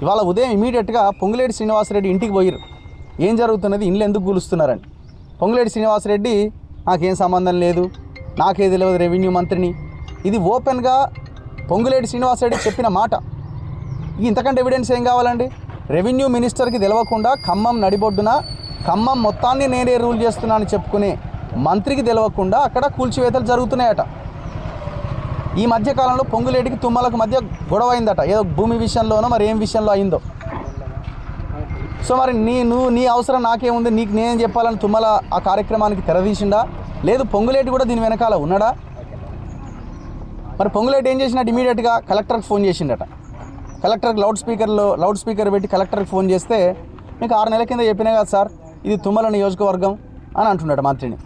ఇవాళ ఉదయం ఇమీడియట్గా పొంగులేటి శ్రీనివాసరెడ్డి ఇంటికి పోయారు. ఏం జరుగుతున్నది, ఇండ్లు ఎందుకు కూలుస్తున్నారని. పొంగులేటి శ్రీనివాసరెడ్డి నాకేం సంబంధం లేదు, నాకే తెలియదు, రెవెన్యూ మంత్రిని. ఇది ఓపెన్గా పొంగులేటి శ్రీనివాసరెడ్డి చెప్పిన మాట. ఇంతకంటే ఎవిడెన్స్ ఏం కావాలండి? రెవెన్యూ మినిస్టర్కి తెలియకుండా ఖమ్మం నడిబొడ్డున ఖమ్మం మొత్తాన్ని నేనే రూల్ చేస్తున్నా అని చెప్పుకునే మంత్రికి తెలియకుండా అక్కడ కూల్చివేతలు జరుగుతున్నాయట. ఈ మధ్యకాలంలో పొంగులేటికి తుమ్మలకు మధ్య గొడవ అయిందట, ఏదో భూమి విషయంలోనో మరి ఏం విషయంలో అయిందో. సో మరి నీ అవసరం నాకేముంది, నీకు నేనేం చెప్పాలని తుమ్మల ఆ కార్యక్రమానికి తెరదీసిండా? లేదు పొంగులేటి కూడా దీని వెనకాల ఉన్నాడా? మరి పొంగులేటి ఏం చేసినట్టు ఇమీడియట్గా కలెక్టర్కి ఫోన్ చేసిండట. కలెక్టర్కి లౌడ్ స్పీకర్ పెట్టి కలెక్టర్కి ఫోన్ చేస్తే, మీకు 6 నెలల కింద చెప్పినా కదా సార్ ఇది తుమ్మల నియోజకవర్గం అని అంటున్నాడు మంత్రిని.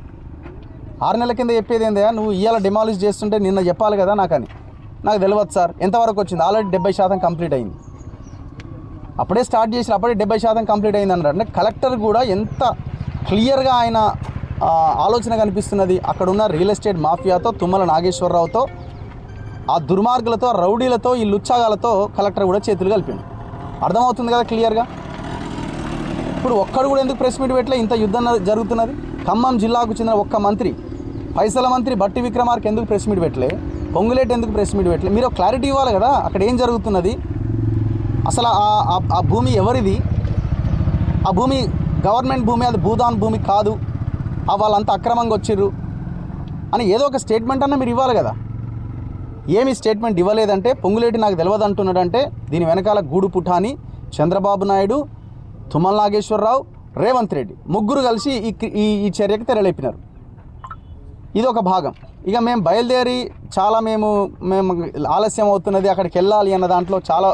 6 నెలల కింద చెప్పేది ఏందా, నువ్వు ఇవాళ డిమాలిష్ చేస్తుంటే నిన్న చెప్పాలి కదా నాకని. నాకు తెలియదు సార్. ఎంతవరకు వచ్చింది? ఆల్రెడీ 70% కంప్లీట్ అయింది. అప్పుడే స్టార్ట్ చేసి అప్పుడే 70% కంప్లీట్ అయింది అన్నాడు. అంటే కలెక్టర్ కూడా ఎంత క్లియర్గా ఆయన ఆలోచన కనిపిస్తున్నది. అక్కడున్న రియల్ ఎస్టేట్ మాఫియాతో, తుమ్మల నాగేశ్వరరావుతో, ఆ దుర్మార్గులతో, రౌడీలతో, ఈ లుచ్చాగాలతో కలెక్టర్ కూడా చేతులు కలిపిండు. అర్థమవుతుంది కదా క్లియర్గా. ఇప్పుడు ఒక్కడు కూడా ఎందుకు ప్రెస్ మీట్ పెట్టలే? ఇంత యుద్ధం జరుగుతున్నది. ఖమ్మం జిల్లాకు చెందిన ఒక్క మంత్రి, పైసల మంత్రి బట్టి విక్రమార్క ఎందుకు ప్రెస్ మీట్ పెట్టలే? పొంగులేటి ఎందుకు ప్రెస్ మీట్ పెట్టలే? మీరు క్లారిటీ ఇవ్వాలి కదా అక్కడ ఏం జరుగుతున్నది. అసలు ఆ భూమి ఎవరిది? ఆ భూమి గవర్నమెంట్ భూమి, అది భూదాన్ భూమి కాదు, వాళ్ళంతా అక్రమంగా వచ్చిర్రు అని ఏదో ఒక స్టేట్మెంట్ అన్నా మీరు ఇవ్వాలి కదా. ఏమి స్టేట్మెంట్ ఇవ్వలేదంటే పొంగులేటి నాకు తెలియదు అంటున్నాడంటే దీని వెనకాల గూడు పుఠాని చంద్రబాబు నాయుడు, తుమ్మల నాగేశ్వరరావు, రేవంత్ రెడ్డి ముగ్గురు కలిసి ఈ చర్యకు తెరలేపినారు. ఇది ఒక భాగం. ఇక మేము బయలుదేరి మేము ఆలస్యం అవుతున్నది, అక్కడికి వెళ్ళాలి అన్న దాంట్లో చాలా